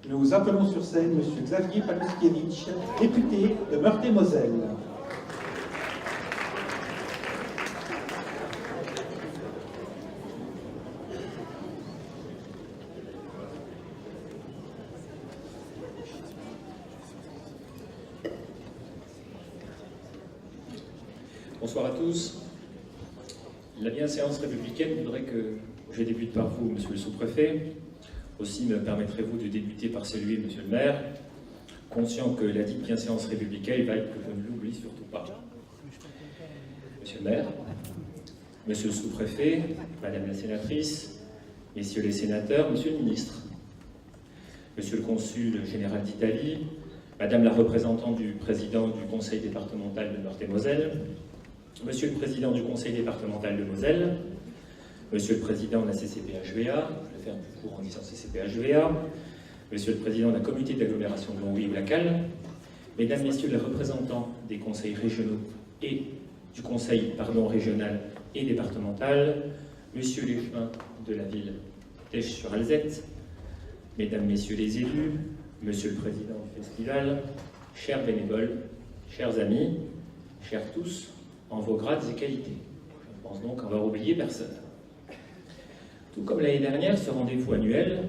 Nous appelons sur scène M. Xavier Paluskiewicz, député de Meurthe-et-Moselle. Bonsoir à tous. La bienséance républicaine voudrait que je débute par vous, monsieur le sous-préfet. Aussi me permettrez-vous de débuter par saluer monsieur le maire, conscient que la dite bienséance républicaine vaille que je ne l'oublie surtout pas. Monsieur le maire, monsieur le sous-préfet, madame la sénatrice, messieurs les sénateurs, monsieur le ministre, monsieur le consul général d'Italie, madame la représentante du président du conseil départemental de Meurthe-et-Moselle, monsieur le président du conseil départemental de Moselle, monsieur le président de la CCPHVA, je vais faire plus court en disant CCPHVA, monsieur le président de la communauté d'agglomération de Longwy ou la Cale, mesdames, messieurs les représentants des conseils régionaux et du conseil régional et départemental, monsieur l'échevin de la ville d'Esch-sur-Alzette, mesdames, messieurs les élus, monsieur le président du festival, chers bénévoles, chers amis, chers tous, en vos grades et qualités. Je pense donc avoir oublié personne. Tout comme l'année dernière, ce rendez-vous annuel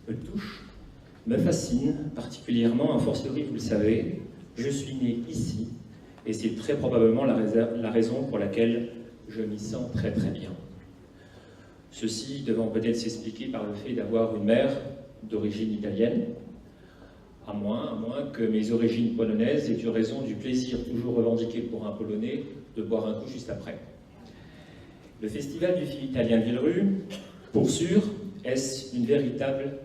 me touche, me fascine particulièrement, a fortiori, vous le savez, je suis né ici, et c'est très probablement la raison pour laquelle je m'y sens très très bien. Ceci devant peut-être s'expliquer par le fait d'avoir une mère d'origine italienne, à moins que mes origines polonaises aient eu raison du plaisir toujours revendiqué pour un Polonais de boire un coup juste après. Le festival du film italien de Villerue, pour sûr, est-ce une véritable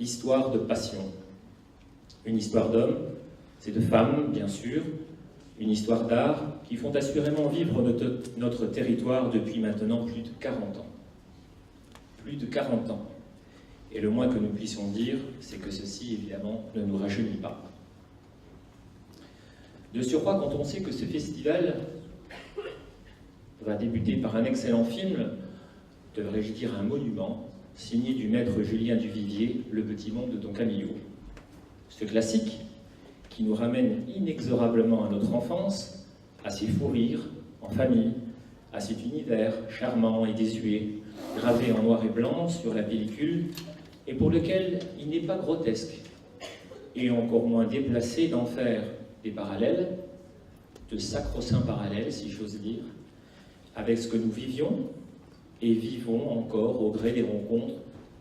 histoire de passion. Une histoire d'hommes, c'est de femmes, bien sûr, une histoire d'art qui font assurément vivre notre territoire depuis maintenant plus de 40 ans. Plus de 40 ans. Et le moins que nous puissions dire, c'est que ceci, évidemment, ne nous rajeunit pas. De surcroît, quand on sait que ce festival va débuter par un excellent film, devrais-je dire un monument, signé du maître Julien Duvivier, Le Petit Monde de Don Camillo. Ce classique, qui nous ramène inexorablement à notre enfance, à ses fous rires, en famille, à cet univers charmant et désuet, gravé en noir et blanc sur la pellicule, et pour lequel il n'est pas grotesque, et encore moins déplacé d'en faire des parallèles, de sacro-saints parallèles, si j'ose dire, avec ce que nous vivions et vivons encore au gré des rencontres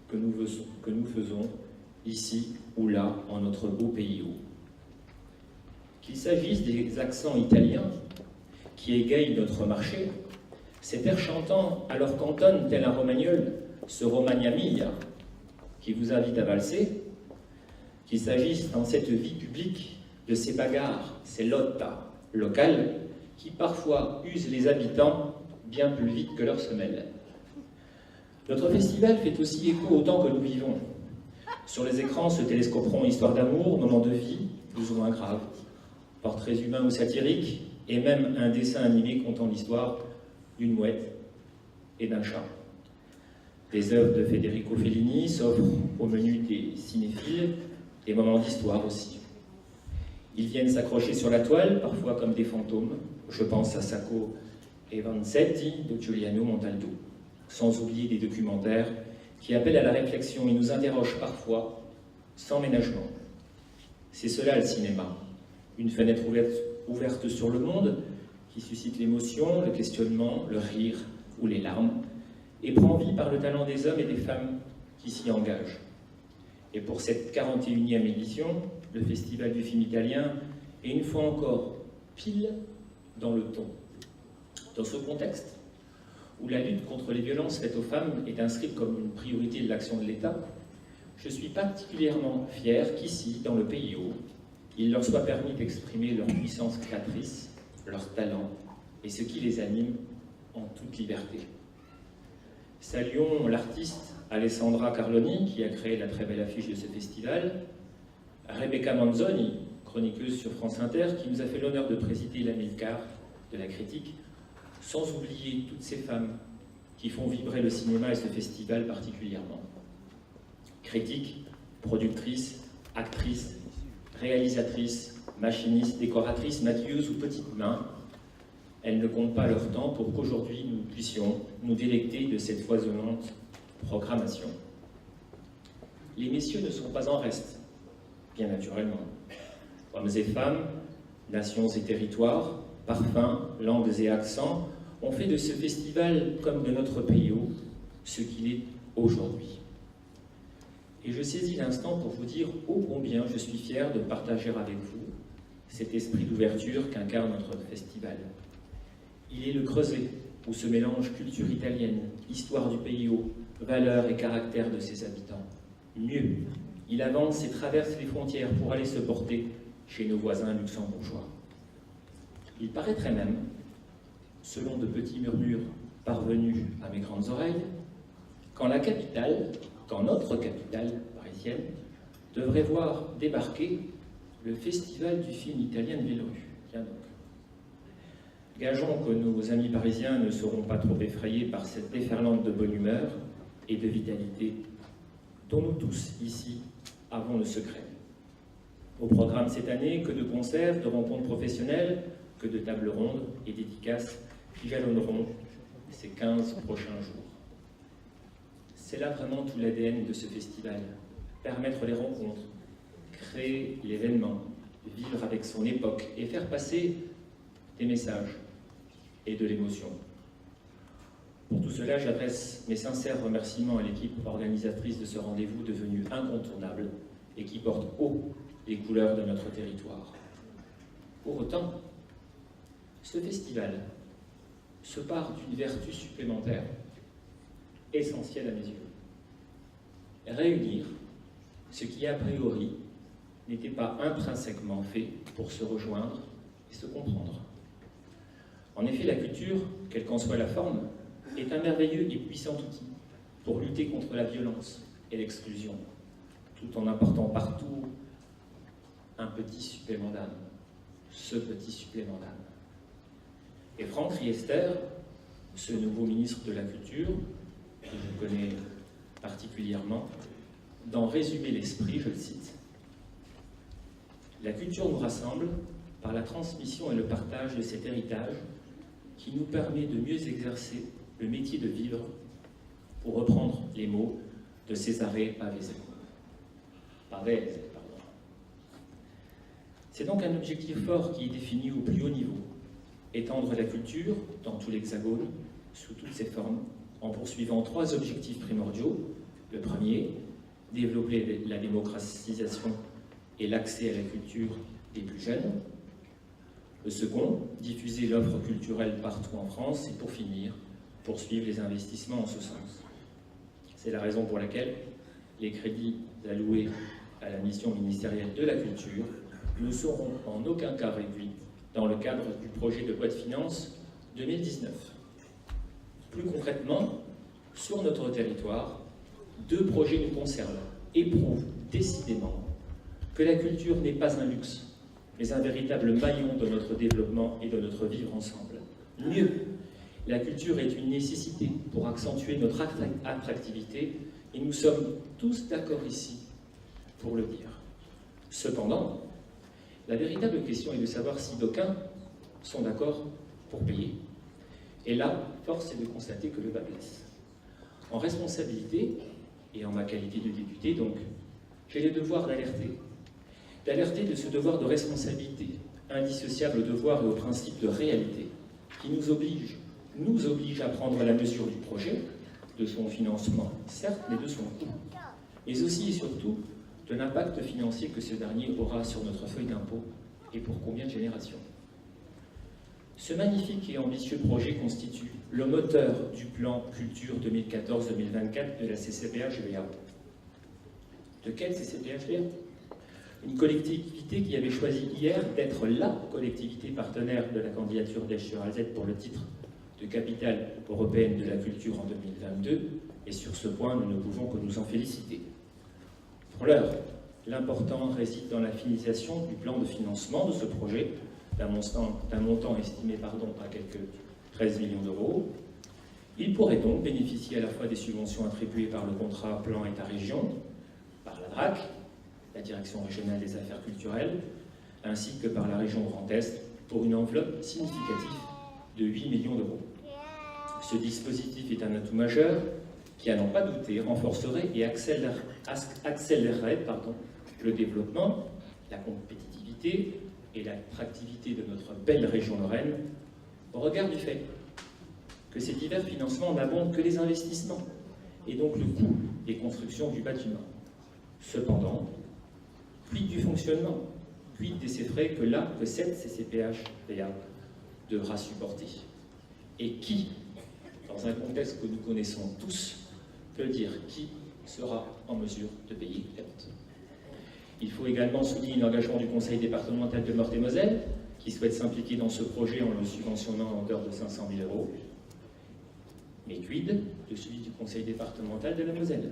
que nous faisons ici ou là en notre beau pays haut. Qu'il s'agisse des accents italiens qui égayent notre marché, cet air chantant alors qu'entonne tel un romagnol ce Romagna Mia qui vous invite à valser, qu'il s'agisse dans cette vie publique de ces bagarres, ces lotta locales qui parfois usent les habitants bien plus vite que leurs semelles. Notre festival fait aussi écho au temps que nous vivons. Sur les écrans se télescoperont histoires d'amour, moments de vie, plus ou moins graves, portraits humains ou satiriques, et même un dessin animé contant l'histoire d'une mouette et d'un chat. Les œuvres de Federico Fellini s'offrent au menu des cinéphiles, des moments d'histoire aussi. Ils viennent s'accrocher sur la toile, parfois comme des fantômes. Je pense à Sacco et Vanzetti de Giuliano Montaldo, sans oublier des documentaires qui appellent à la réflexion et nous interrogent parfois sans ménagement. C'est cela le cinéma, une fenêtre ouverte sur le monde qui suscite l'émotion, le questionnement, le rire ou les larmes, et prend vie par le talent des hommes et des femmes qui s'y engagent. Et pour cette 41e édition, le Festival du film italien est une fois encore pile dans le ton. Dans ce contexte, où la lutte contre les violences faites aux femmes est inscrite comme une priorité de l'action de l'État, je suis particulièrement fier qu'ici, dans le pays haut, il leur soit permis d'exprimer leur puissance créatrice, leur talent et ce qui les anime en toute liberté. Saluons l'artiste Alessandra Carloni, qui a créé la très belle affiche de ce festival, Rebecca Manzoni, chroniqueuse sur France Inter, qui nous a fait l'honneur de présider l'Amilcar de la critique, sans oublier toutes ces femmes qui font vibrer le cinéma et ce festival particulièrement. Critiques, productrices, Actrices, réalisatrices, machinistes, décoratrices, maquilleuses ou petites mains, elles ne comptent pas leur temps pour qu'aujourd'hui nous puissions nous délecter de cette foisonnante programmation. Les messieurs ne sont pas en reste, bien naturellement. Hommes et femmes, nations et territoires, parfums, langues et accents ont fait de ce festival, comme de notre pays, ce qu'il est aujourd'hui. Et je saisis l'instant pour vous dire ô combien je suis fier de partager avec vous cet esprit d'ouverture qu'incarne notre festival. Il est le creuset où se mélangent culture italienne, histoire du pays, valeurs et caractère de ses habitants. Mieux, il avance et traverse les frontières pour aller se porter chez nos voisins luxembourgeois. Il paraîtrait même, selon de petits murmures parvenus à mes grandes oreilles, quand notre capitale parisienne, devrait voir débarquer le festival du film italien de Villerue. Tiens donc. Gageons que nos amis parisiens ne seront pas trop effrayés par cette déferlante de bonne humeur et de vitalité dont nous tous, ici, avons le secret. Au programme cette année, que de concerts, de rencontres professionnelles, que de tables rondes et dédicaces qui jalonneront ces 15 prochains jours. C'est là vraiment tout l'ADN de ce festival. Permettre les rencontres, créer l'événement, vivre avec son époque et faire passer des messages et de l'émotion. Pour tout cela, j'adresse mes sincères remerciements à l'équipe organisatrice de ce rendez-vous devenu incontournable et qui porte haut les couleurs de notre territoire. Pour autant, ce festival se part d'une vertu supplémentaire, essentielle à mes yeux. Réunir ce qui, a priori, n'était pas intrinsèquement fait pour se rejoindre et se comprendre. En effet, la culture, quelle qu'en soit la forme, est un merveilleux et puissant outil pour lutter contre la violence et l'exclusion, tout en apportant partout un petit supplément d'âme, ce petit supplément d'âme. Et Franck Riester, ce nouveau ministre de la Culture, que je connais particulièrement, d'en résumer l'esprit, je le cite. La culture nous rassemble par la transmission et le partage de cet héritage qui nous permet de mieux exercer le métier de vivre, pour reprendre les mots de Cesare Pavese. C'est donc un objectif fort qui est défini au plus haut niveau, étendre la culture dans tout l'Hexagone, sous toutes ses formes, en poursuivant 3 objectifs primordiaux. Le premier, développer la démocratisation et l'accès à la culture des plus jeunes. Le second, diffuser l'offre culturelle partout en France. Et pour finir, poursuivre les investissements en ce sens. C'est la raison pour laquelle les crédits alloués à la mission ministérielle de la culture ne seront en aucun cas réduits dans le cadre du projet de loi de finances 2019. Plus concrètement, sur notre territoire, 2 projets nous concernent et prouvent décidément que la culture n'est pas un luxe, mais un véritable maillon de notre développement et de notre vivre ensemble. Mieux, la culture est une nécessité pour accentuer notre attractivité et nous sommes tous d'accord ici pour le dire. Cependant, la véritable question est de savoir si d'aucuns sont d'accord pour payer. Et là, force est de constater que le bât blesse. En responsabilité, et en ma qualité de député donc, j'ai le devoir d'alerter de ce devoir de responsabilité, indissociable au devoir et au principe de réalité, qui nous oblige à prendre la mesure du projet, de son financement, certes, mais de son coût, mais aussi et surtout de l'impact financier que ce dernier aura sur notre feuille d'impôt et pour combien de générations. Ce magnifique et ambitieux projet constitue le moteur du plan Culture 2014-2024 de la CCPH-VA. De quelle CCPH-VA ? Une collectivité qui avait choisi hier d'être la collectivité partenaire de la candidature d'Esch-sur-Alzette pour le titre de capitale européenne de la culture en 2022, et sur ce point, nous ne pouvons que nous en féliciter. Pour l'heure, l'important réside dans la finalisation du plan de financement de ce projet, d'un montant estimé à quelques 13 millions d'euros. Il pourrait donc bénéficier à la fois des subventions attribuées par le contrat plan État-région, par la DRAC, la Direction régionale des affaires culturelles, ainsi que par la région Grand Est, pour une enveloppe significative de 8 millions d'euros. Ce dispositif est un atout majeur qui, à n'en pas douter, renforcerait et accélérerait le développement, la compétitivité et l'attractivité de notre belle région Lorraine, au regard du fait que ces divers financements n'abondent que les investissements, et donc le coût des constructions du bâtiment. Cependant, quid du fonctionnement, quid de ces frais que cette CCPH-PA devra supporter? Et qui, dans un contexte que nous connaissons tous, peut dire qui sera en mesure de payer les dettes? Il faut également souligner l'engagement du Conseil départemental de Meurthe-et-Moselle, qui souhaite s'impliquer dans ce projet en le subventionnant à hauteur de 500 000 €. Mais quid de celui du Conseil départemental de la Moselle?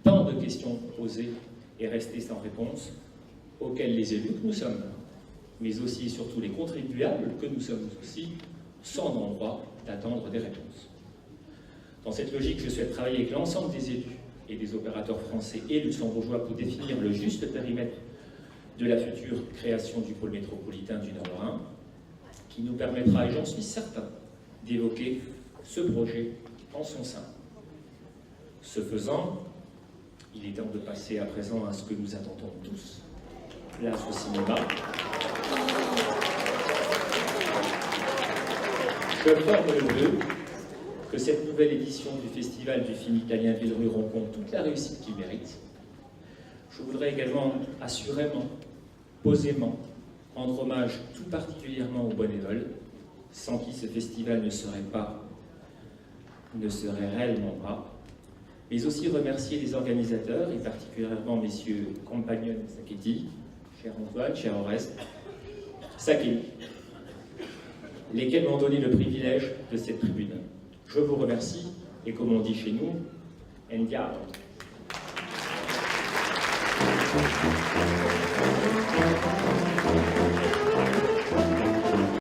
Tant de questions posées et restées sans réponse, auxquelles les élus que nous sommes, mais aussi et surtout les contribuables que nous sommes aussi, sont en droit d'attendre des réponses. Dans cette logique, je souhaite travailler avec l'ensemble des élus et des opérateurs français et luxembourgeois pour définir le juste périmètre de la future création du pôle métropolitain du Nord-Rhin, qui nous permettra, et j'en suis certain, d'évoquer ce projet en son sein. Ce faisant, il est temps de passer à présent à ce que nous attendons tous, place au cinéma. Je forme le vœu que cette nouvelle édition du Festival du film italien Villerue rencontre toute la réussite qu'il mérite. Je voudrais également, assurément, posément, rendre hommage tout particulièrement aux bénévoles, sans qui ce festival ne serait réellement pas, mais aussi remercier les organisateurs, et particulièrement messieurs Compagnon et Sacchetti, cher Antoine, cher Oreste, Sacchetti, lesquels m'ont donné le privilège de cette tribune. Je vous remercie, et comme on dit chez nous, Andiamo.